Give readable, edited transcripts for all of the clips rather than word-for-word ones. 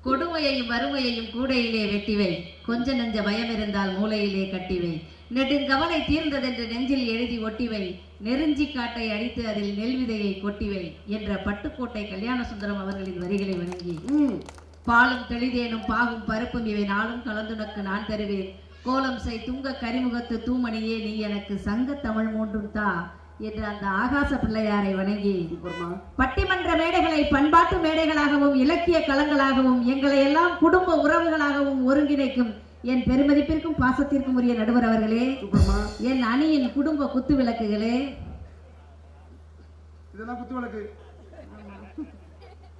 கொடுமையையும் வறுமையையும் கூடையிலே வெட்டிவை, கொஞ்ச நெஞ்ச பயம் இருந்தால் மூளையிலே கட்டிவை, நெடுங்கவலை தீர்ந்ததென்று நெஞ்சில் எழுதி ஒட்டிவை, நெருஞ்சி காட்டை அடித்து அதில் நெல் விதையை கொட்டிவை என்ற பட்டுக்கோட்டை கல்யாண சுந்தரம் அவர்களின் வரிகளை வணங்கி, பாலும் தெளிதேனும் பாகும் பருப்பும் இவை நாளும் கலந்துனக்கு நான் தருவேன், கோலம் செய் துங்க கரிமுகத்து தூமணியே நீ எனக்கு சங்க தமிழ் மூன்றும் தா என்று அந்த ஆகாச பிள்ளையாரை வணங்கி, பட்டிமன்ற மேடைகளை பண்பாட்டு மேடைகளாகவும் இலக்கிய களங்களாகவும் எங்களை எல்லாம் குடும்ப உறவுகளாகவும் ஒருங்கிணைக்கும் என் பெருமதிப்பிற்கும் பாசத்திற்கும் உரிய நடுவர் அவர்களே, என் அணியின் குடும்ப குத்து விளக்குகளே, இதெல்லாம் குத்து விளக்கு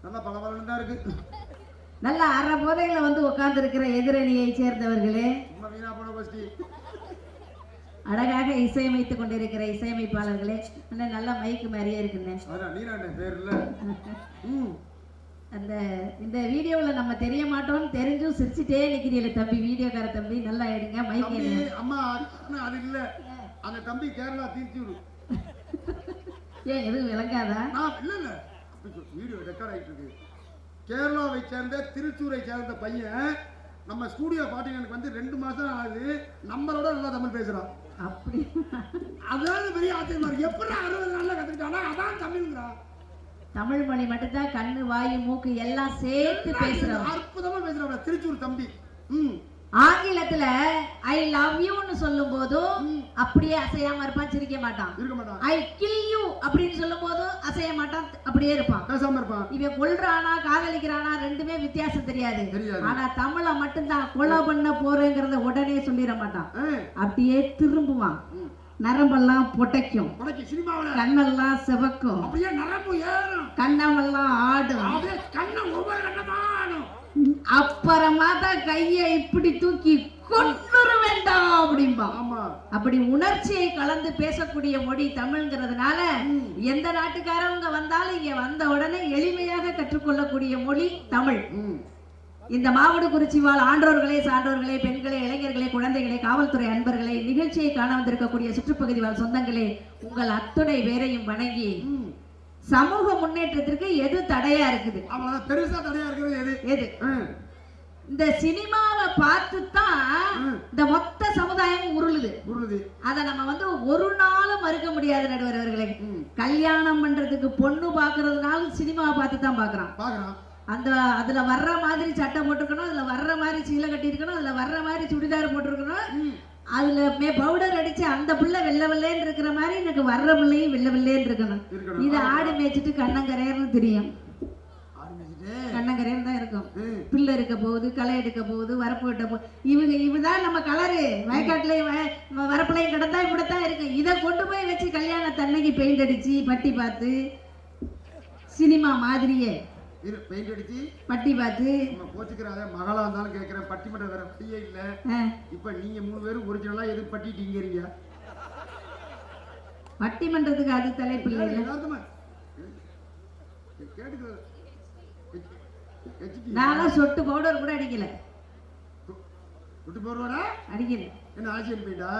நல்லா பலபலன்னு தான் இருக்கு. நல்ல அரை போதையில வந்து உட்கார்ந்து இருக்கிற எதிரணியை சேர்ந்தவர்களே, அழகாக இசையமைத்துக் கொண்டிருக்கிற இசையமைப்பாளர்களே, நல்ல மைக்கு மாதிரியே இருக்குன்னு அந்த இந்த வீடியோவில் நம்ம தெரிய மாட்டோம்னு தெரிஞ்சும் சிரிச்சுட்டே நிக்கிறீங்க தம்பி, வீடியோக்கார தம்பி நல்லா எடுங்க மைக். அம்மா அது இல்ல, அந்த தம்பி கேரளா தீர்த்தி ஏன் எதுவும் விளங்காதா? இல்ல இல்ல வீடியோ ரெக்கார்ட் ஆயிட்டு இருக்கு. கேரளாவை சேர்ந்த திருச்சூரை சேர்ந்த பையன் நம்ம ஸ்டூடியோ பாட்டிங்களுக்கு வந்து 2 மாசம் ஆகுது, நம்மளோட நல்லா தமிழ் பேசுறான். அப்படி அதாவது பெரிய ஆச்சரியமா இருக்கு. எப்படி 60 நாள்ல கத்துக்கிட்டானா? அதான் தமிழ்ங்கிறான். தமிழ் மொழி மட்டும்தான், கண்ணு வாயு மூக்கு எல்லாம் சேர்த்து பேசுறோம். அற்புதமா பேசுறோம் திருச்சூர் தம்பி. ஆங்கிலத்துல ஐ லவ் யூன்னு சொல்லும் போதும் அப்படியே அசையாம இருப்பான், சிரிக்க மாட்டான். ஐ கில் யூ அப்படின்னு சொல்லும் போதும் அசைய மாட்டான், அப்படியே இருப்பான், பேசாம இருப்பான். இவன் கொல்றானா காதலிக்கிறானா ரெண்டுமே வித்தியாசம் தெரியாது. ஆனா தமிழை மட்டும்தான் கொலை பண்ண போறேங்கிறத உடனே சொல்லிட மாட்டான், அப்படியே திரும்புவான். நரம்பெல்லாம் பொட்டைக்கும், கண்ணெல்லாம் சிவக்கும், கண்ணமெல்லாம் ஆடும், அப்புறமா தான் கைய இப்படி தூக்கி கொண்டு வேண்டாம் அப்படின்பா. அப்படி உணர்ச்சியை கலந்து பேசக்கூடிய மொழி தமிழ்ங்கிறதுனால எந்த நாட்டுக்காரவங்க வந்தாலும் இங்க வந்த உடனே எளிமையாக கற்றுக்கொள்ளக்கூடிய மொழி தமிழ். இந்த மாவடு குறிச்சி வாழ் ஆன்றோர்களே, சான்றோர்களே, பெண்களே, இளைஞர்களே, குழந்தைகளே, காவல்துறை அன்பர்களே, நிகழ்ச்சியை காண வந்திருக்கக்கூடிய சுற்றுப்பகுதி வாழ் சொந்தங்களே, உங்கள் அத்துணை பேரையும் வணங்கி, சமூக முன்னேற்றத்திற்கு எது தடையா இருக்குது? பெருசா தடையா இருக்குது எது? இந்த சினிமாவை பார்த்துதான் இந்த மொத்த சமுதாயம் உருளுது. அத நம்ம வந்து ஒரு நாளும் மறுக்க முடியாது நடுவர் அவர்களே. கல்யாணம் பண்றதுக்கு பொண்ணு பாக்குறதுனாலும் சினிமாவை பார்த்து தான் பாக்குறான். அந்த அதுல வர்ற மாதிரி சட்டை போட்டிருக்கணும், அதுல வர்ற மாதிரி சீலை கட்டி இருக்கணும், அதுல வர்ற மாதிரி சுடிதார் போட்டிருக்கணும், அதுல பவுடர் அடிச்சு அந்த பிள்ளை வெள்ளை வெள்ளைன்னு இருக்கிற மாதிரி எனக்கு வர்ற பிள்ளையும் வெள்ளை வெள்ளைன்னு இருக்கணும். இது ஆடு மேய்ச்சிட்டு கண்ணங்கரையர்னு தெரியும், கண்ணங்கரையர் தான் இருக்கும். பிள்ளை இருக்க போகுது, களை எடுக்க போகுது, வரப்பு வெட்ட போகுது. இவதான் நம்ம கலரு. வயக்காட்டுலயும் வரப்புலையும் கிடந்தா இப்படித்தான் இருக்கு. இதை கொண்டு போய் வச்சு கல்யாண தன்னைக்கு பெயிண்ட் அடிச்சு பட்டி பார்த்து சினிமா மாதிரியே பெயிண்ட் அடிச்சு பட்டி பார்த்து போச்சுக்கிறாங்க. மகளா இருந்தாலும் கேட்கிறேன், பட்டிமன்ற வேற வழியே இல்ல. இப்ப நீங்க 3 பேரும் ஒரிஜினலா எது பட்டிட்டீங்க? பட்டிமன்றத்துக்கு அது தலைப்பு இல்லை. நான் சொட்டு பவுடர் கூட அடிக்கல. சொட்டு பவுடர் அடிக்கல. என்ன ஆசிரியர் போயிட்டா?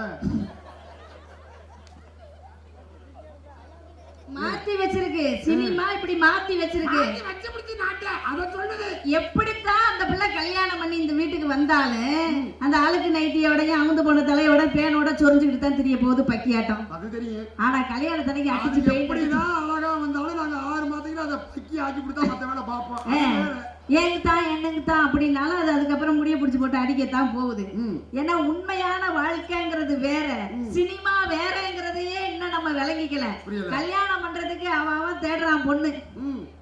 மாத்தி வச்சிருக்கு சினிமா, இப்படி மாத்தி வச்சிருக்கு. எப்படித்தான் அந்த பிள்ளை கல்யாணம் பண்ணி இந்த வீட்டுக்கு வந்தாலும் அந்த ஆளுக்கு நைட்டியோடையும் அமுந்து போன தலையோட பேனோட சொரிஞ்சுக்கிட்டு தான் தெரிய போகுது பக்கியாட்டம். ஆனா கல்யாணத்தனைக்கு அடிச்சு அழகா வந்தாலும் நாங்க 6 மாதத்துக்கு அதை பக்கி ஆக்கி கொடுத்தா மத்த வேலை பார்ப்போம். ஏங்குத்தான் என்னங்குத்தான் அப்படின்னாலும் அது அதுக்கப்புறம் முடிய பிடிச்சு போட்டு அடிக்கத்தான் போகுது. ஏன்னா உண்மையான வாழ்க்கைங்கிறது வேற, சினிமா வேறங்கிறதையே இன்னும் நம்ம விளங்கிக்கல. கல்யாணம் பண்றதுக்கு அவன் தேடுறான் பொண்ணு.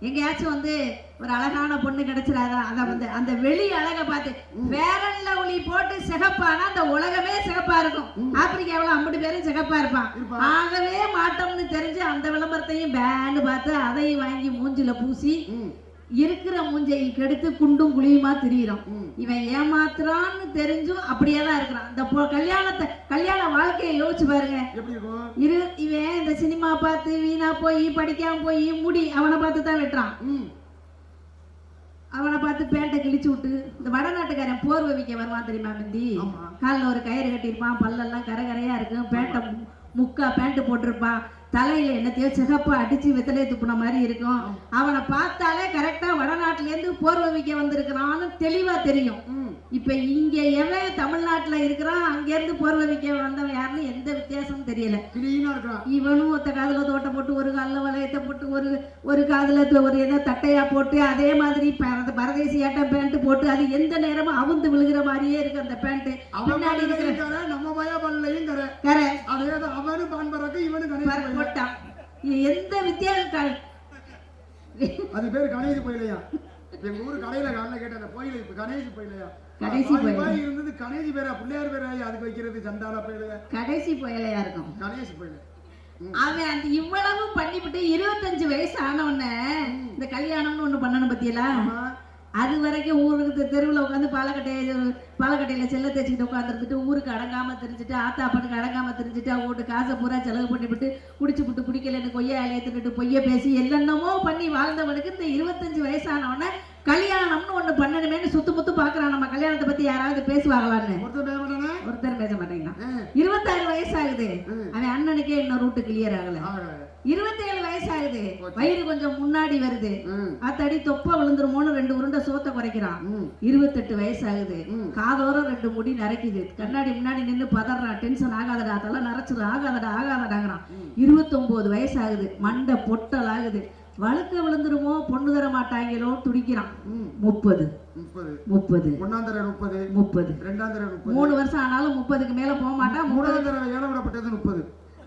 எங்கேயாச்சும் வந்து ஒரு அழகான பொண்ணு கிடைச்சிடாதான், அத வந்து அந்த வெளி அழகை பார்த்து வேறல்ல ஒளி போட்டு சிகப்பானா அந்த உலகமே சிகப்பா இருக்கும். ஆப்பிரிக்காவில் 50 பேரும் சிகப்பா இருப்பான். ஆகவே மாட்டோம்னு தெரிஞ்சு அந்த விளம்பரத்தையும் பேன்னு பார்த்து அதையும் வாங்கி மூஞ்சில பூசி இருக்கிற மூஞ்சை கெடுத்து குண்டும் குழியுமா திரியிறோம். இவன் ஏமாத்துறான்னு தெரிஞ்சும் அப்படியே தான் இருக்கிறான். இந்த கல்யாண வாழ்க்கையை யோசிச்சு பாருங்க. இவன் இந்த சினிமா பார்த்து வீணா போய் படிக்காம போய் முடி அவனை பார்த்து தான் வெட்டுறான். அவனை பார்த்து பேண்டை கிழிச்சு விட்டு இந்த வடநாட்டுக்காரன் போர்வை வைக்க வருவான் தெரியுமா? மிந்தி காலில் ஒரு கயிறு கட்டியிருப்பான், பல்லெல்லாம் கரையா இருக்கும், பேண்டை முக்கா பேண்ட் போட்டிருப்பான், தலையில என்னத்தையோ சிகப்பா அடிச்சு வெத்தலையை துப்புன மாதிரி இருக்கும். அவனை பார்த்தாலே கரெக்டா வடநாட்டுல இருந்து போர்வை வைக்க வந்திருக்கிறான்னு தெளிவா தெரியும். இப்ப இங்க எவன் தமிழ்நாட்டுல இருக்கிறான், அங்க இருந்து போர்வை வைக்க வந்தவன் யாருன்னு எந்த வித்தியாசமும் தெரியல. இவனும் ஒத்த காதுல தோட்டை போட்டு, ஒரு காதுல வளையத்தை போட்டு, ஒரு காதுல ஒரு ஏதோ தட்டையா போட்டு, அதே மாதிரி பரதேசி ஆட்ட பேண்ட் போட்டு, அது எந்த நேரமும் அவுந்து விழுகிற மாதிரியே இருக்கு அந்த பேண்ட். பின்னாடி இருக்கிற நம்ம பயப்படலையும் கரை அதேதான் அவனு பான்பறக்கு இவனு போட்டான். எந்த வித்தியாசம்? அது பேரு கணேசி போயிலையா? எங்க ஊரு கடையில காலைல கேட்ட அந்த கோயில இப்ப கணேசி போயிலையா? கடைசி போயில இருந்தது கணேசி பேரா, பிள்ளையார் பேரா அதுக்கு வைக்கிறது சண்டால போயிலையா? கடைசி போயிலையா இருக்கும் கணேசி போயில. அவன் அந்த இவ்வளவு பண்ணிவிட்டு 25 வயசு ஆனவன இந்த கல்யாணம்னு ஒண்ணு பண்ணணும் பத்தியெல்லாம். அது வரைக்கும் ஊருக்கு தெருவில் உட்காந்து பாலக்கட்டையில செல்ல தேய்ச்சிக்கிட்டு உட்காந்துருந்துட்டு, ஊருக்கு அடங்காம தெரிஞ்சுட்டு, ஆத்தா பண்ணுக்கு அடங்காம தெரிஞ்சுட்டு, அவங்கள்ட்ட காசை பூரா செலவு பண்ணிவிட்டு, குடிச்சு குடிக்கலன்னு கொய்யா இலையை தின்னுட்டு பொய்ய பேசி என்னென்னமோ பண்ணி வாழ்ந்தவனுக்கு இந்த 25 வயசானவன கல்யாணம்னு ஒண்ணு பண்ணணுமேனு சுத்து முத்து பாக்குறான். நம்ம கல்யாணத்தை பத்தி யாராவது பேசுவாங்களான்னு ஒருத்தர் பேச மாட்டேங்கிறான். 26 வயசு ஆகுது, அவன் அண்ணனுக்கே இன்னும் ரூட்டு கிளியர் ஆகல. 27 வயசு ஆகுது, வயிறு கொஞ்சம் முன்னாடி வருது, அத்தடி தொப்ப விழுந்துருமோன்னு 2 உருண்டை சோத்த குறைக்கிறான். 28 வயசு ஆகுது, காதோரம் 2 முடி நரைக்குது, கண்ணாடி முன்னாடி நின்று பதறான், டென்ஷன் ஆகாதடா, அதெல்லாம் நரைச்சிடும், ஆகாதடாங்கிறான். 29 வயசு ஆகுது, மண்டை பொட்டல் ஆகுது, வழுக்க விழுந்துருமோ, பொண்ணு தர மாட்டாங்களோ துடிக்கிறான். 30 3 வருஷம் ஆனாலும் 30க்கு மேல போக மாட்டான்.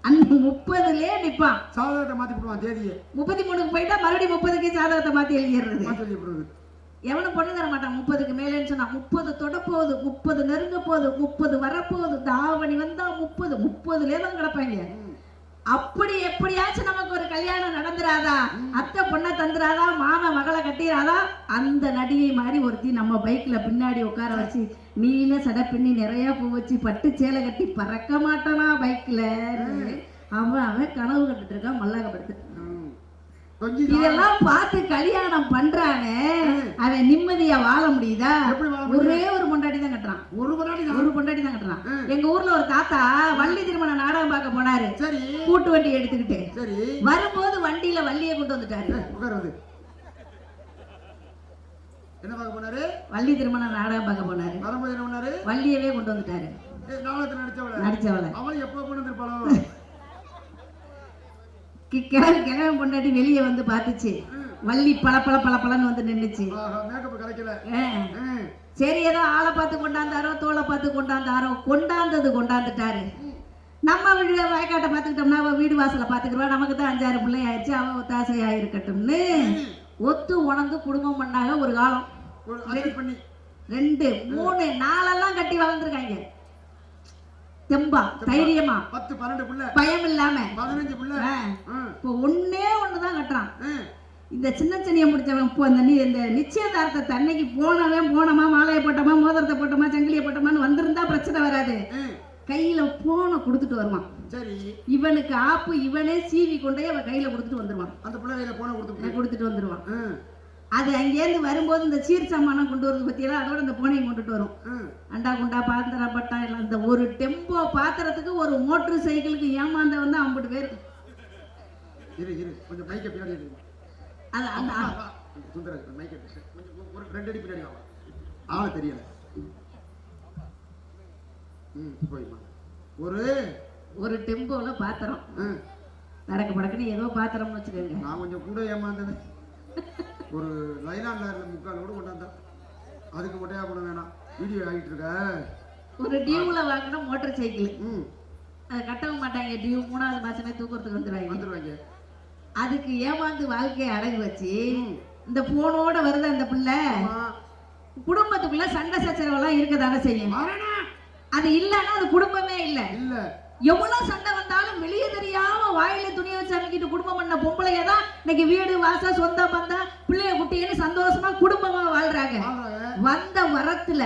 30லயே நிப்பான். சாதகத்தை மாத்தி போடுவான் தேதியை. 33க்கு போயிட்டா மறுபடியும் 30க்கு சாதகத்தை மாத்தி எழுதிடுறது. எவனும் பொண்ணு தர மாட்டான் 30க்கு மேலேன்னு சொன்னா. 30 தொட போகுது, 30 நெருங்க போகுது, 30 வரப்போகுது, தாவணி வந்தா 30லயே தான் கிடப்பாங்க. அப்படி எப்படியாச்சும் நமக்கு ஒரு கல்யாணம் நடந்துராதா, அத்தை பொண்ணை தந்துராதா, மாமா மகளை கட்டிராதா, அந்த நடிகை மாதிரி ஒருத்தி நம்ம பைக்ல பின்னாடி உட்கார வச்சு நீல சடை பின்னி நிறைய பூ வச்சு பட்டு சேலை கட்டி பறக்க மாட்டானா பைக்ல. அவன் கனவு கட்டுட்டு இருக்கான் மல்லாக்கப்படுத்து. இதெல்லாம் பார்த்து கல்யாணம் பண்றானே, அவன் நிம்மதியா வாழ முடியுதா? ஒரே ஒரு பொண்டாட்டி தான் கட்டுறான். ஒரு பொண்டாட்டி தான் கட்டுறான். எங்க ஊர்ல ஒரு தாத்தா வள்ளி திருமண நாடகம் பார்க்க போனாரு. கூட்டு வண்டி எடுத்துக்கிட்டு வரும்போது வண்டியில வள்ளியை கொண்டு வந்துட்டாரு. என்ன பார்க்க போனாரு? வள்ளி திருமண நாடகம் பார்க்க போனாரு. வள்ளியவே கொண்டு வந்துட்டாரு. நடிச்சவளை அவன் எப்ப கொண்டு வந்திருப்பாளோ? கிழமை பொண்டாட்டி வெளியே வந்து பாத்துச்சு, வள்ளி பளபளன்னு வந்து நின்னுச்சு. சரி ஏதோ ஆளை பார்த்து கொண்டாந்தாரோ, தோலை பார்த்து கொண்டாந்துட்டாரு. நம்ம வீடு வயக்காட்டை பார்த்துக்கிட்டோம்னா அவ வீடு வாசலை பார்த்துக்கிறோம், நமக்கு தான் 5-6 பிள்ளை ஆயிடுச்சு, அவ ஒத்தாசையா இருக்கட்டும்னு ஒத்து உணர்ந்து குடும்பம் பண்ணாங்க. ஒரு காலம் 2 3 4 கட்டி வளர்ந்துருக்காங்க. தெம்பா தைரியமா 10-12 பிள்ளை, பயம் இல்லாம 15 பிள்ளை. இப்போ ஒண்ணுதான் கட்டுறான். இந்த சின்ன சின்னிய முடிச்சவன் இப்போ இந்த நிச்சயதார்த்தத்தை அன்னைக்கு போனோமா, மாலையை போட்டோமா, மோதிரத்தை போட்டோமா, சங்கிலியை போட்டோமான்னு வந்திருந்தா பிரச்சனை வராது. கையில போன கொடுத்துட்டு வருவான். சரி, இவனுக்கு ஆப்பு இவனே சீவி கொண்டே அவன் கையில கொடுத்துட்டு வந்துருவான். அந்த பிள்ளை கையில போன கொடுத்துட்டு வந்துருவான். அது அங்கேருந்து வரும்போது இந்த சீர் சாமானம் கொண்டு வருது பத்தியெல்லாம் அதோட இந்த போனையும் கொண்டுட்டு வரும். அண்டா குண்டா பாத்திரம் பட்டா எல்லாம். இந்த ஒரு டெம்போ பாத்திரத்துக்கு ஒரு மோட்டர் சைக்கிளுக்கு ஏமாந்த வந்து 50 பேர். கொஞ்சம் மைக்க பின்னாடி அது அந்த சுந்தர மைக்க கொஞ்சம் ஒரு 2 அடி பின்னாடி வா, ஆள தெரியல. போய்மா ஒரு டெம்போல பாத்திரம் நடக்க படக்குன்னு ஏதோ பாத்திரம்னு வச்சுக்கோங்க. நான் கொஞ்சம் கூட ஏமாந்தேன். ஒரு லைலான் லாரில 3/4 கூட கொண்டாந்தா, அதுக்கு மொட்டையா பண்ண வேணாம். வீடியோ ஆகிட்டு இருக்க. ஒரு டியூல வாங்கின மோட்டர் சைக்கிள் அதை கட்டவும் மாட்டாங்க. டியூ 3வது மாசமே தூக்குறதுக்கு வந்துருவாங்க. அதுக்கு ஏமாந்து வாழ்க்கையை அடகு வச்சு இந்த போனோட வருது அந்த பிள்ளை. குடும்பத்துக்குள்ள சண்டை சச்சரவெல்லாம் இருக்கதானே செய்யும். அது இல்லன்னா அது குடும்பமே இல்ல. எவ்வளவு சண்டை வந்தாலும் வெளியே தெரியாம வாயில துணியை வச்சு அமைக்கிட்டு குடும்பம் பண்ண பொம்பளையதான் இன்னைக்கு வீடு வாச சொந்த பந்தம் பிள்ளைய குட்டின்னு சந்தோஷமா குடும்பமா வாழ்றாங்க. வந்த வரத்துல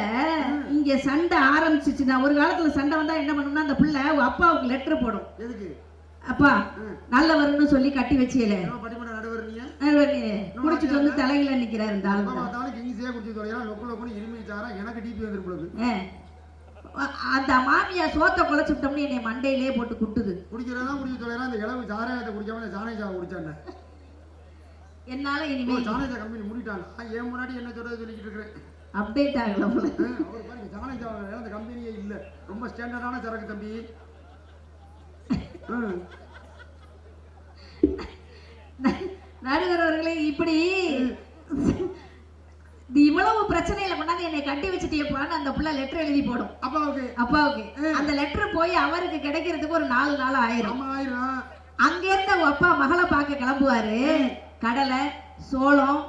இங்க சண்டை ஆரம்பிச்சிச்சுன்னா, ஒரு காலத்துல சண்டை வந்தா என்ன பண்ணும்னா அந்த பிள்ளை அப்பாவுக்கு லெட்டர் போடும். அப்பா நல்லவர்னு சொல்லி கட்டி வச்சியல குடிச்சிட்டு வந்து தலையில நிக்கிறாரு. அந்த மாமியா சோத்தை குலைச்சுட்டோம்னு என்னை மண்டையிலே போட்டு குட்டுது. குடிக்கிறதா குடிக்க சொல்லிடலாம். இந்த இளவு சாராயத்தை குடிக்காம சாணேஜாவை குடிச்சாங்க. என்னால இனிமே சாணேஜா கம்பெனி மூடிட்டாங்க. ஏன் முன்னாடி என்ன சொல்றது சொல்லிக்கிட்டு இருக்கிறேன். அப்டேட் ஆகல போல. அவர் பாருங்க சாணேஜா அந்த கம்பெனியே இல்ல. ரொம்ப ஸ்டாண்டர்டான சரக்கு தம்பி. நடுவர் அவர்களே, இப்படி இவ்வளவு பிரச்சனையில கொண்டாந்து என்னை கட்டி வச்சுட்டேப்பான்னு அந்த புள்ள லெட்டர் எழுதி போடும் அப்பாவுக்கு. அந்த லெட்டர் போய் அவருக்கு கிடைக்கிறதுக்கு ஒரு 4 நாள் ஆயிரும். அங்க இருந்த அப்பா மகளை பார்க்க கிளம்புவாரு. கடலை, சோளம்,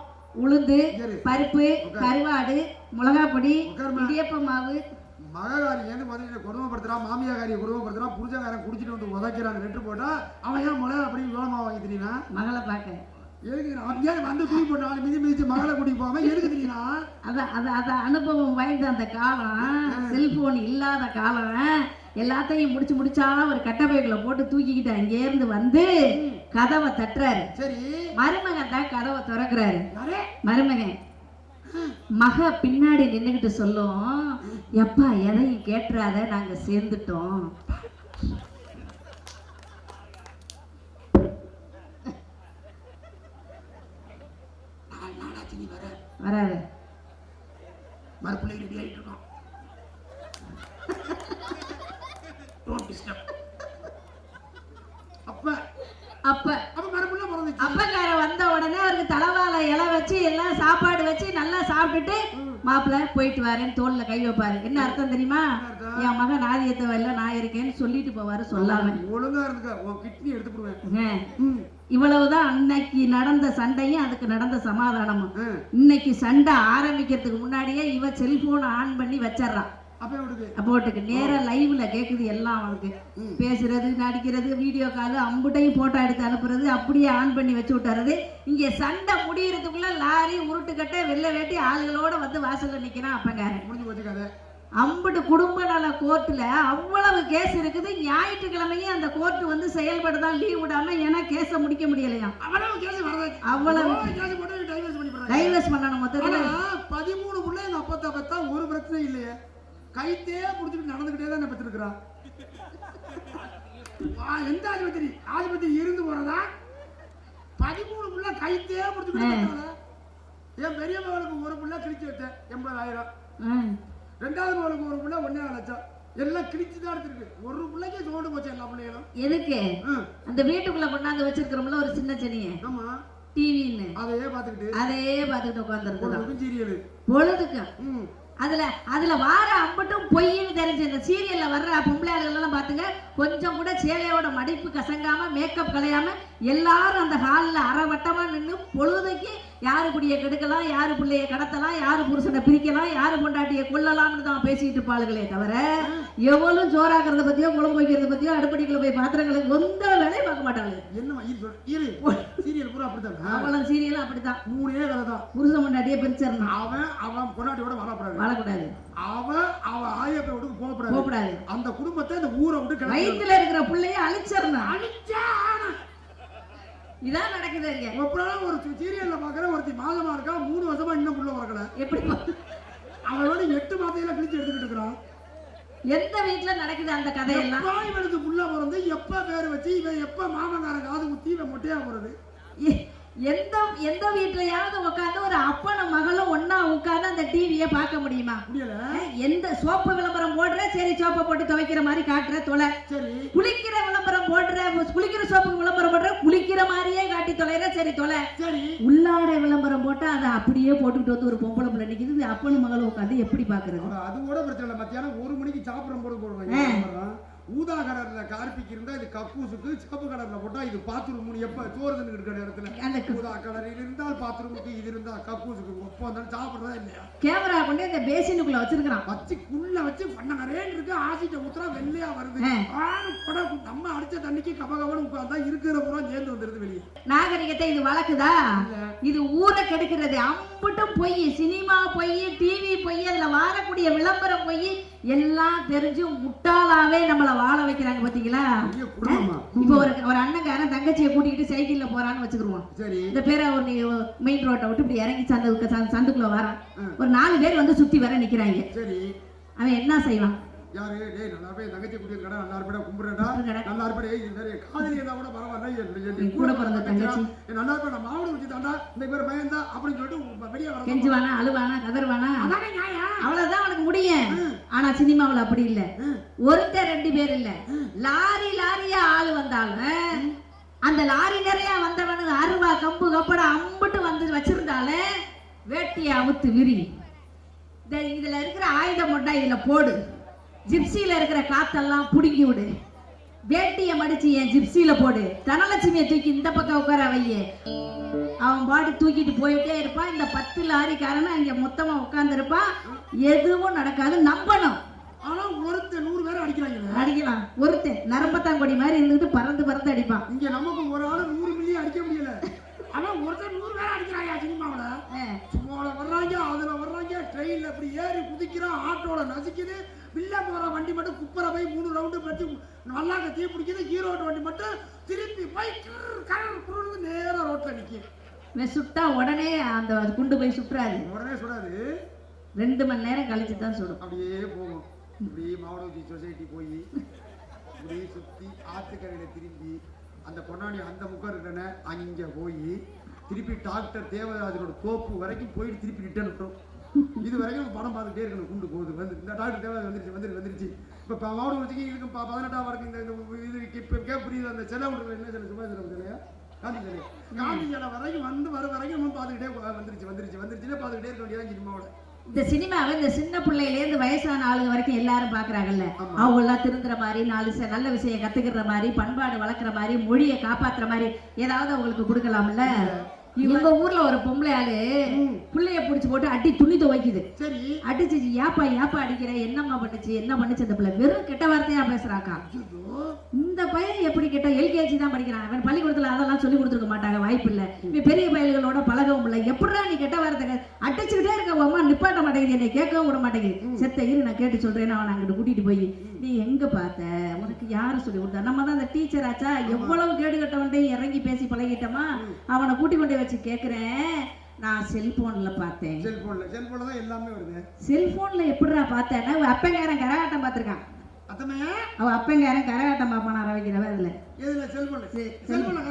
உளுந்து, பருப்பு, கருவாடு, மிளகா பொடி, இடியப்ப மாவு. மகாகாரி ஏன்னு பார்த்தீங்கன்னா கொடுமைப்படுத்துறான், மாமியாகாரியை கொடுமைப்படுத்துறான், புரிஞ்சகாரன் குடிச்சிட்டு வந்து உதைக்கிறாங்க. லெட்டர் போட்டா அவன் ஏன் மிளகா அப்படி சோளமா வாங்கி தெரியுனா மகளை பார்க்க எதுக்கு வந்து தூக்கி போட்டு 4 மிதிச்சு மகளை கூட்டிட்டு போவாம எதுக்கு தெரியுனா? அத அனுபவம் வாய்ந்த அந்த காலம், செல்போன் இல்லாத காலம். எல்லாத்தையும் முடிச்சா ஒரு கட்டப்பைக்குள்ள போட்டு தூக்கிக்கிட்டு அங்கே இருந்து வந்து கதவை தட்டுறாரு. சரி, மருமகன் தான் கதவை திறக்கிறாரு. மருமகன் மக பின்னாடி நின்னுகிட்டு சொல்லும், எப்பா எதையும் கேட்டுறாத, நாங்க சேர்ந்துட்டோம். வராது மறுப்பிள்ளை ரெடி ஆயிட்டு இருக்கோம். அப்பக்கார வந்த உடனே அவருக்கு தலைவாழை இலை வச்சு எல்லாம் சாப்பாடு வச்சு நல்லா சாப்பிட்டுட்டு மாப்பிள்ள போயிட்டு வரேன்னு தோல்ல கை வைப்பாரு. என்ன அர்த்தம் தெரியுமா? என் மகன் ஆதியத்தை வரல, நான் இருக்கேன்னு சொல்லிட்டு போவாரு. சொல்லாம ஒழுங்கா கிட்னி எடுத்துடுவேன். இவ்வளவுதான் அன்னைக்கு நடந்த சண்டையும் அதுக்கு நடந்த சமாதானமும். இன்னைக்கு சண்டை ஆரம்பிக்கிறதுக்கு முன்னாடியே இவ செல்போன் ஆன் பண்ணி வச்சிடறான். போட்டுக்கு நேரா லைவ்ல கேக்குது எல்லாம். அவனுக்கு பேசுறது, நடிக்கிறது, வீடியோ கால், அம்புட்டையும் போட்டோ எடுத்து அனுப்புறது, அப்படியே ஆன் பண்ணி வச்சு விட்டுறது. இங்க சண்டை முடியறதுக்குள்ள லாரி உருட்டுக்கட்டை வெள்ளை வேட்டி ஆளுகளோட வந்து வாசல்ல நிக்கிறான் அப்பங்காரன். அம்புட்டு குடும்ப நல கோர்ட்டுல அவ்வளவு கேஸ் இருக்குது. ஞாயிற்றுக்கிழமையும் அந்த கோர்ட் வந்து செயல்படுதான், லீவ் விடாம. ஏன்னா கேஸ முடிக்க முடியலையா, அவ்வளவு டைவர்ஸ் பண்ணணும். மொத்தத்துல 13 புள்ள எங்க அப்பா பார்த்தா ஒரு பிரச்சனை இல்லையே. கைத்தே புடிச்சிட்டு நடந்துகிட்டே தான் பெற்றிருக்கிறான். எந்த ஆஸ்பத்திரி இருந்து போறதா 13 புள்ள கைத்தே புடிச்சிட்டு. என் பெரிய மகளுக்கு ஒரு புள்ள கிழிச்சு வச்சேன் 80,000. ரெண்டாவது மகளுக்கு ஒரு புள்ள 1.5 லட்சம். எல்லாம் கிழிச்சுதான் எடுத்துருக்கு. ஒரு பிள்ளைக்கே சோண்டு போச்சு எல்லா பிள்ளைகளும். எதுக்கு? அந்த வீட்டுக்குள்ள கொண்டாந்து வச்சிருக்கிறோம்ல ஒரு சின்ன செடியை. ஆமா, டிவின்னு அதையே பாத்துக்கிட்டு உட்கார்ந்துருக்கு சீரியல் பொழுதுக்கு. அதுல வார அம்பட்டும் பொய்ன்னு தெரிஞ்சு இந்த சீரியல்ல வர்ற பொம்பளையாளர்கள் எல்லாம் பாத்துங்க, கொஞ்சம் கூட சேலையோட மடிப்பு கசங்காம, மேக்கப் கலையாம எல்லாரும் அந்த ஹால்ல அரைவட்டமா நின்று பொழுதுக்கு யாரு குடிய கெடுக்கலாம், யாரு பிள்ளைய கடத்தலாம், யாரு புருஷனை பிரிக்கலாம், யாரு பொண்டாட்டிய கொல்லலாம்னு தான் பேசிட்டு இருப்பாளுகளே தவிர எவ்வளவு சோறாக்குறத பத்தியோ, குழம்பு வைக்கிறத பத்தியோ, அடுப்படிக்குள்ள போய் பாத்திரங்களை எந்த வேலையும் பார்க்க மாட்டாங்க. சீரியல் பூரா அப்படித்தான். அவளும் சீரியலும் அப்படித்தான். 3 வேலை தான். புருஷன் பொண்டாட்டியே பிரிச்சிடணும். அவன் பொண்டாட்டியோட வாழக்கூடாது. அவன் ஆயப்பை விட்டு போகக்கூடாது. அந்த குடும்பத்தை அந்த ஊரை விட்டு வயிற்றுல இருக்கிற பிள்ளைய அழிச்சிடணும். இதான் நடக்குது. ஒரு சீரியல்ல பாக்குற ஒருத்தி மாதமா இருக்கா, 3 வருஷமா இன்னும் புள்ள வரக்கல. எப்படி அவளோட 8 மாதையில கிழிச்சு எடுத்துக்கிட்டு இருக்கிறான். எந்த வீட்டுல நடக்குது அந்த கதையெல்லாம்? இவனுக்கு புள்ள பிறந்து எப்ப பேரு வச்சு, இவன் எப்ப மாமங்காரன் காது குத்தி இவன் மொட்டையா போறது. எந்த வீட்லயாவது உட்காந்து ஒரு அப்பனும் மகளும் ஒன்னா உட்காந்து அந்த டிவியை பார்க்க முடியுமா? முடியல. எந்த சோப்பு விளம்பரம் போடுற, சரி சோப்பை போட்டு துவைக்கிற மாதிரி காட்டுற தொலை. சரி, குளிக்கிற விளம்பரம் போடுற, குளிக்கிற சோப்புக்கு விளம்பரம் போடுற, குளிக்கிற மாதிரியே காட்டி தொலைற, சரி தொலை. சரி, உள்ளாடை விளம்பரம் போட்டா அதை அப்படியே போட்டுக்கிட்டு வந்து ஒரு பொம்பளை பிள்ளை நிக்குது. அப்பனும் மகளும் உட்காந்து எப்படி பாக்குறது? அது கூட பிரச்சனை இல்லை. மத்தியானம் 1 மணிக்கு சாப்பிடும் போது போடுவாங்க. ஊதா கலர்ல கார்பிக் இருந்தா இது கக்கூசுக்கு, சிவப்பு கலர்ல போட்டா இது பாத்ரூம். எப்ப சோறு தின்னு இருக்கிற இடத்துல ஊதா கலரில் இருந்தால் பாத்ரூமுக்கு, இது இருந்தா கக்கூசுக்கு. ஒப்ப வந்தாலும் சாப்பிடுறதா இல்லையா? கேமரா கொண்டு இந்த பேசினுக்குள்ள வச்சிருக்கான். வச்சுக்குள்ள வச்சு பண்ண நிறைய இருக்கு. ஆசிட்ட ஊத்துறா வெள்ளையா வருது. நம்ம அடிச்ச தண்ணிக்கு கபகபன்னு உட்கார்ந்தா இருக்கிற பூரா சேர்ந்து வந்துருது வெளியே. நாகரிகத்தை இது வளர்க்குதா? இது ஊரை கெடுக்கிறது. அம்பட்டும் பொய், சினிமா பொய், டிவி பொய், அதுல வாரக்கூடிய விளம்பரம் பொய், எல்லாம் தெரிஞ்சு முட்டாளாவே நம்மள வாழ வைக்கிறாங்க. பாத்தீங்களா? இப்ப ஒரு அண்ணங்காரன் தங்கச்சியை கூட்டிக்கிட்டு சைக்கிள்ல போறான்னு வச்சுக்கிருவோம். இந்த பேரை ஒரு மெயின் ரோட்டை விட்டு இப்படி இறங்கி சந்துக்குள்ள வரான். ஒரு 4 பேர் வந்து சுத்தி வர நிக்கிறாங்க. அவன் என்ன செய்வான்? யாரு டேய் நல்லா போய் தங்கச்சி குட்டி கடை நல்லா இருப்படா கும்பிடுறா நல்லா இருப்படே இது காதலி என்ன கூட பரவாயில்ல என் கூட பிறந்த தங்கச்சி நல்லா இருப்ப நான் மாவடு வச்சு தாண்டா இந்த பேர் பயந்தா அப்படின்னு சொல்லிட்டு வெளியே வர கெஞ்சுவானா அழுவானா கதறுவானா அவ்வளவுதான் அவனுக்கு முடியும். ஆனா சினிமாவுல அப்படி இல்ல, ஒருத்தர் ரெண்டு பேர் இல்ல, லாரி லாரியா ஆளு வந்தாலும் அந்த லாரி நிறைய வந்தவனுக்கு அருவா கம்பு கப்பட அம்பிட்டு வந்து வச்சிருந்தாலே வேட்டியை அவுத்து விரி, இதுல இருக்கிற ஆயுதம் மட்டும் இதுல போடு, ஜிப்சியில இருக்கிற காத்தெல்லாம் புடுங்கி விடு, வேட்டியை மடிச்சு என் ஜிப்சியில போடு, தனலட்சுமியை தூக்கி இந்த பக்கம் உட்கார வையே, அவன் பாட்டு தூக்கிட்டு போயிட்டே இருப்பான். இந்த 10 லாரிக்காரனும் அங்க மொத்தமா உட்கார்ந்து இருப்பான். எதுவும் நடக்காது, நம்பணும். ஆனா ஒருத்தர் 100 பேரை அடிக்கலாம், ஒருத்தர் நரம்பத்தாங்கொடி மாதிரி இருந்துட்டு பறந்து பறந்து அடிப்பான். இங்க நமக்கு ஒரு ஆளு 100 மில்லியன் அடிக்க முடியல, ஆனா ஒருத்தர் 100 பேரை அடிக்கிறாயா சினிமாவில. சும்மா வர்றாங்க, அதுல வர்றாங்க, ட்ரெயின்ல அப்படி ஏறி குதிக்கிறான், ஆட்டோல நசிக்குது, வில்ல போற வண்டி மட்டும் குப்பரை போய் 3 ரவுண்டு பற்றி நல்லாங்க தீ பிடிக்குது, ஹீரோட வண்டி மட்டும் திருப்பி போய் கரர் நேரா ரோட்ல நிக்க. சுட்டா உடனே அந்த குண்டு போய் சுட்டுறாது, உடனே சுடாது, 2 மணி நேரம் கழிச்சு தான் சுடும். அப்படியே போகும். இப்படி மாவட்ட சொசைட்டி போய் இப்படி சுத்தி ஆத்துக்கரையில திரும்பி அந்த பொன்னாடி அந்த முகம் இருக்கன அங்க போய் திருப்பி டாக்டர் தேவராஜனோட தோப்பு வரைக்கும் போயிட்டு திருப்பி ரிட்டர்ன் விட்டோம். இது வரைக்கும் படம் பார்த்துட்டே இருக்கணும். குண்டு போகுது வந்து இந்த டாக்டர் தேவராஜ் வந்துருச்சு. இப்ப மாவட்ட வச்சுக்கு இருக்கு 18ஆம் வரைக்கும் இந்த இது இப்ப புரியுது. அந்த செலவு என்ன செலவு சும்மா செலவு காந்தி சிலை, காந்தி சிலை வரைக்கும் வர வரைக்கும் பார்த்துக்கிட்டே வந்துருச்சுன்னே பார்த்துக்கிட்டே இருக்க வேண்டியதான் சினிமாவோட. இந்த சினிமாவை இந்த சின்ன பிள்ளையில இருந்து வயசான ஆளுங்க வரைக்கும் எல்லாரும் பாக்குறாங்கல்ல, அவங்க எல்லாம் திருந்துற மாதிரி, 4 நல்ல விஷயம் கத்துக்கிற மாதிரி, பண்பாடு வளர்க்குற மாதிரி, மொழியை காப்பாத்துற மாதிரி ஏதாவது அவங்களுக்கு கொடுக்கலாம்ல. இவங்க ஊர்ல ஒரு பொம்பளை ஆளு பிள்ளைய புடிச்சு போட்டு அடி துணி துவைக்குது. சரி அடிச்சு ஏப்பா அடிக்கிற, என்னம்மா பண்ணுச்சு என்ன பண்ணுச்சு, அந்த பிள்ளை வெறும் கெட்ட வார்த்தையா பேசுறாக்கா. இந்த பையன் எப்படி கேட்டா எல்கேஜி தான் படிக்கிறான், அவன் பள்ளிக்கூடத்துல அதெல்லாம் சொல்லி கொடுத்துருக்க மாட்டாங்க, வாய்ப்பு இல்ல. இப்ப பெரிய பயல்களோட பழகவும் இல்லை. எப்படா நீ கெட்ட வார்த்தை அடிச்சுக்கிட்டே இருக்க, அம்மா நிப்பாட்ட மாட்டேங்குது, என்னை கேட்கவும் விட மாட்டேங்குது. செத்த இரு நான் கேட்டு சொல்றேன்னு அவன் அங்கிட்டு கூட்டிட்டு போய், நீ எங்க பார்த்த, உனக்கு யாரு சொல்லி கொடுத்தா, நம்ம தான் அந்த டீச்சர் ஆச்சா, எவ்வளவு கேடு கட்டவன்ட்டையும் இறங்கி பேசி பழகிட்டோமா. அவனை கூட்டி கொண்டே வச்சு கேக்குறேன், நான் செல்போன்ல பார்த்தேன். செல்போன்ல தான் எல்லாமே வருது. செல்போன்ல எப்படிடா பார்த்தேன்னா, அப்பங்காரன் கரகாட்டம் பார்த்திருக்கான். அவ அப்பங்காரன் கரகாட்டம் பார்ப்பானா ரவிக்கிறவ. அதுல செல்போன்ல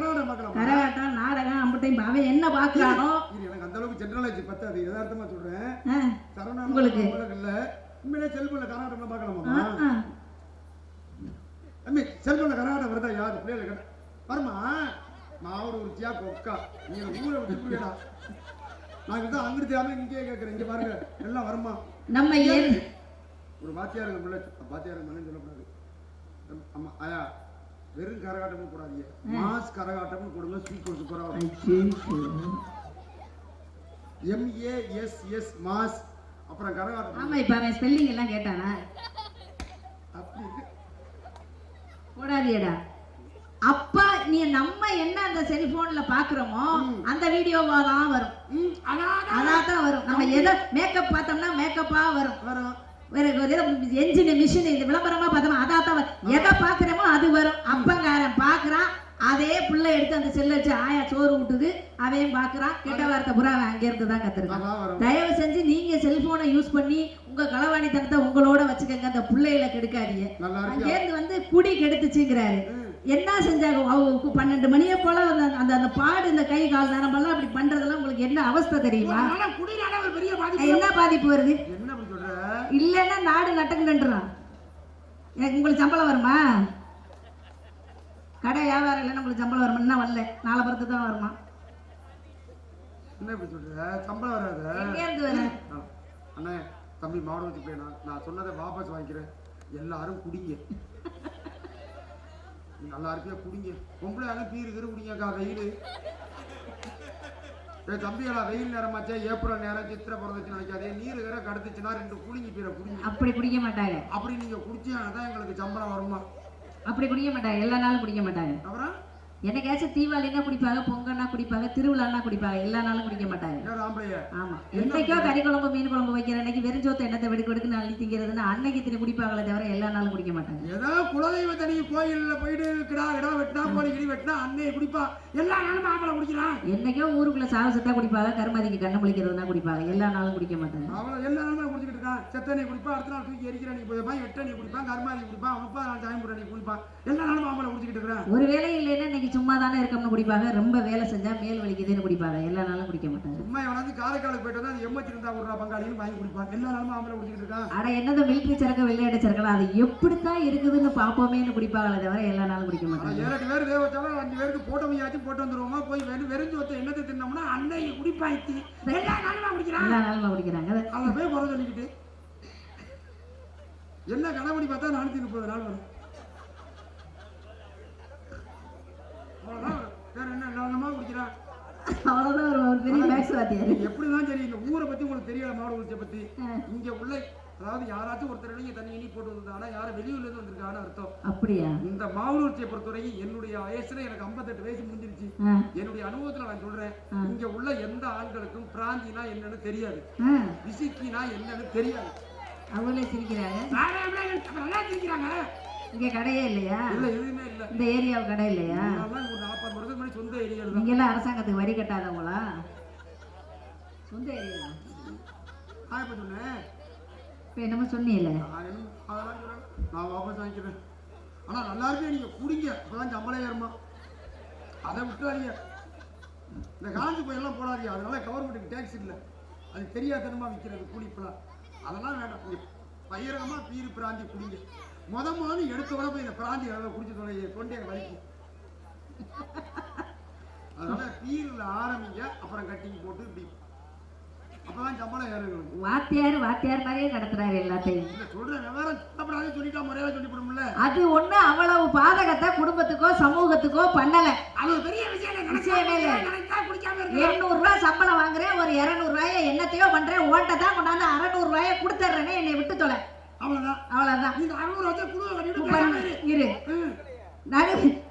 கரகாட்டம் நாடகம் அம்பட்டையும் அவன் என்ன பாக்குறானோ. எனக்கு அந்த அளவுக்கு ஜெனரலைஸ் பத்தாது, யதார்த்தமா சொல்றேன். உங்களுக்கு இல்ல உண்மையிலே செல்போன்ல கரகாட்டம் பார்க்கலாமா? அம்மி செல்போன்ல கரகாட்டம் வருதா? யாரு பிள்ளைகள் வருமா? நான் ஒரு தியா கொக்கா நீ ஊரை விட்டு போயிடா. நான் தான் அங்கிட்டு தெரியாம இங்கே கேட்கறேன். இங்க பாருங்க எல்லாம் வருமா? நம்ம ஒரு வாத்தியாருங்க பிள்ளை, வாத்தியாருங்க சொல்லக்கூடாது. ஆமா ஆயா, வெறும் கரகாட்டமும் கூடாதீங்க, மாஸ் கரகாட்டமும் கொடுங்க. சூப்பர் சூப்பரா MASS மாஸ். அப்புறம் கரகாட்டம். ஆமா, இப்ப அவன் ஸ்பெல்லிங் எல்லாம் கேட்டானா? அப்படி இருக்கு போடாதீடா. அப்பா நீ நம்ம என்ன அந்த செல்போன்ல பாக்குறோமோ அந்த வீடியோவா தான் வரும். அதான் வரும். நம்ம எதை மேக்கப் பார்த்தோம்னா மேக்கப்பா வரும். வேற என்ஜின் மிஷின் இது விளம்பரமா பார்த்தோமா அதான் வரும். எதை பாக்குறோமோ அது வரும். அப்பங்காரன் பாக்குறான், அதே புள்ள எடுத்து அந்த செல்ல வச்சு ஆயா சோறு விட்டுது, அதையும் பாக்குறான். கெட்ட வார்த்தை புறா அவன் அங்க இருந்து தான் கத்துருக்கான். தயவு செஞ்சு நீங்க செல்போனை யூஸ் பண்ணி உங்க களவாணித்தனத்தை உங்களோட வச்சுக்கங்க, அந்த பிள்ளைகளை கெடுக்காதீங்க. அங்க இருந்து வந்து குடி கெடுத்துச்சுங்கிறாரு. என்ன செஞ்சாங்க 12 மணியை போல அந்த அந்த பாடு, இந்த கை கால் நரம்பெல்லாம் அப்படி பண்றதெல்லாம் உங்களுக்கு என்ன அவஸ்தை தெரியுமா? என்ன பாதிப்பு வருது? இல்லன்னா நாடு நட்டக்குன்றான். எனக்கு உங்களுக்கு சம்பளம் வருமா? கடை வியாபாரம் இல்லைன்னா உங்களுக்கு சம்பளம் வருமா? என்ன வரல, நாளை பரத்து தான் வருமா? என்ன இப்படி சொல்ற? சம்பளம் வராது. எங்க இருந்து வர? அண்ணே தம்பி மாடு வச்சு போயினா, நான் சொன்னதை வாபஸ் வாங்கிக்கிறேன். எல்லாரும் குடிங்க, நல்லா இருப்பியா குடிங்க. பொம்பளை அங்கே பீரு குடிங்கக்கா. வெயில் தம்பியெல்லாம் வெயில் நேரமாச்சே, ஏப்ரல் நேரம் சித்திரை பிறந்துச்சு நினைக்காதே. நீர் வேற கடுத்துச்சுன்னா 2 குளிங்கி பீரை குடிங்க. அப்படி குடிக்க மாட்டாங்க. அப்படி நீங்க குடிச்சீங்கன்னா தான் எங்களுக்கு சம்பளம் வருமா? அப்படி குடிக்க மாட்டாங்க, எல்லா நாளும் குடிக்க மாட்டாங்க. அப்புறம் என்னைக்காச்சும் தீபாவளினா குடிப்பாங்க, பொங்கல்னா குடிப்பாங்க, திருவிழானா குடிப்பாங்க, எல்லா நாளும் குடிக்க மாட்டாங்க. ஆமா, என்னைக்கோ கறி குழம்பு மீன் குழம்பு வைக்கிற அன்னைக்கு வெறிஞ்சோத்த எண்ணத்தை வெடுக்கு அள்ளி திங்கிறதுன்னா அன்னைக்கு திணி குடிப்பாங்களே தவிர எல்லா நாளும் குடிக்க மாட்டாங்க. ஏதோ குலதெய்வ தனி கோயில்ல போயிட்டு இடம் வெட்டினா கோழி கிடி வெட்டினா அன்னைக்கு குடிப்பா, எல்லா நாளும் ஆம்பளை குடிக்கிறான். என்னைக்கோ ஊருக்குள்ள சாவசத்தா குடிப்பாங்க, கருமாதிக்கு கண்ணு முழிக்கிறதுனா குடிப்பாங்க, எல்லா நாளும் குடிக்க மாட்டாங்க. எல்லா நாளும் குடிச்சிட்டு மாட்டான். செத்த நீ குடிப்பான், அடுத்த நாள் தூக்கி எரிக்கிற நீ குடிப்பான், வெட்ட நீ குடிப்பான், கருமாதி குடிப்பான், 30 நாள் சாயம் போட நீ குடிப்பான். எல்லா நாளும் மாம்பழம் குடிச்சிக்கிட்டு இருக்கிறேன். ஒரு வேலை இல்லைன்னா இன்னைக்கு சும்மா தானே இருக்கணும்னு குடிப்பாங்க. ரொம்ப வேலை செஞ்சா மேல் வலிக்குதுன்னு குடிப்பாங்க. எல்லா நாளும் குடிக்க மாட்டாங்க. சும்மா எவனாவது காரைக்காலுக்கு போயிட்டு வந்தா அது எம்மச்சி இருந்தா ஒரு பங்காளின்னு வாங்கி குடிப்பான். எல்லா நாளும் மாம்பழம் குடிச்சிட்டு இருக்கான். அட என்னது மிலிட்டரி சரக்கு வெள்ளையாட சரக்கலாம் அது எப்படித்தான் இருக்குதுன்னு பாப்போமேன்னு குடிப்பாங்களே தவிர எல்லா நாளும் குடிக்க மாட்டாங்க. 7 பேர் தேவச்சாலும் 5 பேருக்கு போட்டோமையாச்சும் போட்டு வந்துருவோமா, போய் வெறும் ஒருத்த என்னத்தை தின்னோம்னா அன்னைக்கு குடிப்பாய்த்தி எல்லா நாளும் குடிக்கிறான். எல்லா நாளும் குடிக்கிறாங்க. அதை போய் குறை சொல்லிக்கிட்டு என்ன கணவனி பார்த்தா 430 நாள் வரும். அவ்வளவுதான், வேற என்ன எல்லா குடிக்கிறான். அவ்வளவுதான் ஒரு பெரிய மேக்ஸ் வாத்தியாரு. எப்படிதான் சரி, இந்த ஊரை பத்தி உங்களுக்கு தெரியல, மாடு குளிச்ச பத்தி. இங்க உள்ள அதாவது யாராச்சும் ஒருத்தர் நீங்க தண்ணி இனி போட்டு வந்தாங்கன்னா யாரும் வெளியூர்ல இருந்து வந்திருக்கான்னு அர்த்தம். அப்படியா? இந்த மாவுளூர்ச்சியை பொறுத்தவரைக்கும் என்னுடைய வயசுல எனக்கு 58 வயசு முடிஞ்சிருச்சு. என்னுடைய அனுபவத்துல நான் சொல்றேன், இங்க உள்ள எந்த ஆண்களுக்கும் பிராந்தினா என்னன்னு தெரியாது, விசிக்கினா என்னன்னு தெரியாது. அவங்களே சிரிக்கிறாங்க. சிரிக்கிறாங்க. இங்க கடையே இல்லையா? இல்ல, எதுவுமே இல்ல. இந்த ஏரியாவு கடை இல்லையா? 40 வருஷத்துக்கு முன்னாடி சொந்த ஏரியா. நீங்க எல்லாம் அரசாங்கத்துக்கு வரி கட்டாதவங்களா? சொந்த ஏரியா நான் இப்ப சொன்னேன். என்னமோ சொன்னீங்கல்ல, நான் வாபஸ் வாங்கிக்கிறேன். ஆனா எல்லாருமே நீங்க குடிங்க, அப்பதான் சம்பளம் ஏறுமா. அதை விட்டுறாதீங்க. இந்த காஞ்சி போயெல்லாம் போடாதீங்க, அதனால கவர்மெண்ட்டுக்கு டேக்ஸ் இல்லை. அது தெரியாதனமா விற்கிறது கூலிப்பெல்லாம். அதெல்லாம் வேண்டாம். நீங்க பயிரகமா பீரு பிராந்தி குடிங்க. முதல்ல எடுத்த உடனே போய் இந்த பிராந்தி குடிச்சு தொண்டையை வலிக்கும். அதனால பீருல ஆரம்பிங்க, அப்புறம் கட்டிங் போட்டு இப்படி அப்பதான் சம்பளம் ஏறுங்க. வாத்தியார் மாதிரியே நடத்துறாரு எல்லாத்தையும். சொல்றேன், விவரம் சொல்லப்படாது சொல்லிட்டா முறையாக சொல்லிவிடும்ல. அது ஒண்ணு அவ்வளவு பாதகத்தை குடும்பத்துக்கோ சமூகத்துக்கோ பண்ணல. அது பெரிய விஷயமே இல்லை. 800 ரூபாய் சம்பளம் வாங்குறேன், ஒரு 200 ரூபாய என்னத்தையோ பண்றேன், ஓட்ட தான் கொண்டாந்து 600 ரூபாய கொடுத்துறேன்னு என்னை விட்டு தொலை. அவ்வளவுதான். இந்த 600 இரு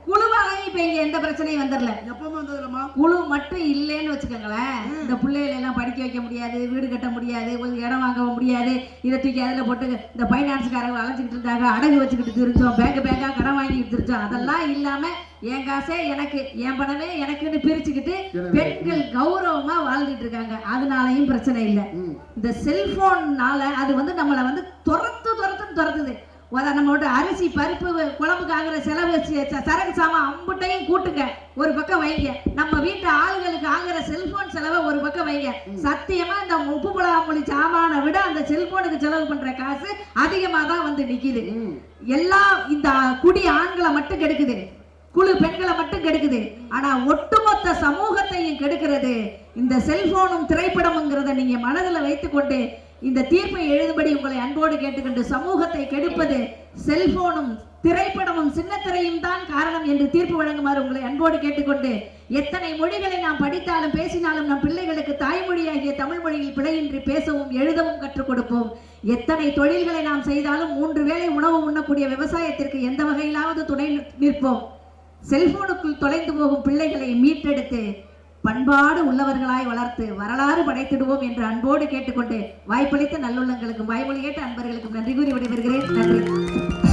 குழுவாக இப்ப இங்க எந்த பிரச்சனையும் வந்துடல. எப்பவுமே வந்ததுலமா குழு மட்டும் இல்லைன்னு வச்சுக்கோங்களேன், இந்த பிள்ளைகளை எல்லாம் படிக்க வைக்க முடியாது, வீடு கட்ட முடியாது, இடம் வாங்க முடியாது. இதை தூக்கி அதுல போட்டு இந்த பைனான்ஸ்காரங்க அழைச்சிக்கிட்டு இருந்தாங்க, அடகு வச்சுக்கிட்டு தெரிஞ்சோம், பேங்கா கடன் வாங்கிட்டு தெரிஞ்சோம். அதெல்லாம் இல்லாம என் காசே எனக்கு, என் பணமே எனக்குன்னு பிரிச்சுக்கிட்டு பெண்கள் கௌரவமா வாழ்ந்துட்டு இருக்காங்க. அதனாலயும் பிரச்சனை இல்லை. இந்த செல்போன்னால அது வந்து நம்மளை துரத்துது. நம்மளோட அரிசி பருப்பு குழம்புக்கு ஆகிற செலவு, சரக்கு சாமான் அம்புட்டையும் கூட்டுங்க, ஒரு பக்கம் வைங்க. நம்ம வீட்டு ஆளுகளுக்கு ஆகிற செல்போன் செலவை ஒரு பக்கம் வைங்க. சத்தியமா இந்த உப்பு மிளகாமொழி சாமான விட அந்த செல்போனுக்கு செலவு பண்ற காசு அதிகமா தான் வந்து நிக்குது. எல்லாம் இந்த குடி ஆண்களை மட்டும் கெடுக்குது, குழு பெண்களை மட்டும் கெடுக்குது. ஆனா ஒட்டுமொத்த சமூகத்தையும் கெடுக்கிறது இந்த செல்போனும் திரைப்படம்ங்கிறத நீங்க மனதில் வைத்துக்கொண்டு இந்த தீர்ப்பை எழுதும்படி உங்களை அன்போடு கேட்டுக்கொண்டு, சமூகத்தை கெடுப்பது செல்போனும் திரைப்படமும் சின்னத்திரையும் தான் காரணம் என்று தீர்ப்பு வழங்குமாறு உங்களை அன்போடு கேட்டுக்கொண்டு, எத்தனை மொழிகளை நாம் படித்தாலும் பேசினாலும் நம் பிள்ளைகளுக்கு தாய்மொழியாகிய தமிழ் மொழியில் பிழையின்றி பேசவும் எழுதவும் கற்றுக் கொடுப்போம். எத்தனை தொழில்களை நாம் செய்தாலும் 3 வேளை உணவு உண்ணக்கூடிய விவசாயத்திற்கு எந்த வகையிலாவது துணை நிற்போம். செல்போனுக்குள் தொலைந்து போகும் பிள்ளைகளை மீட்டெடுத்து பண்பாடு உள்ளவர்களாய் வளர்த்து வரலாறு படைத்திடுவோம் என்று அன்போடு கேட்டுக்கொண்டு, வாய்ப்பளித்த நல்லுள்ளங்களுக்கும் வாய்மொழி கேட்ட அன்பர்களுக்கும் நன்றி கூறி விடைபெறுகிறேன். நன்றி.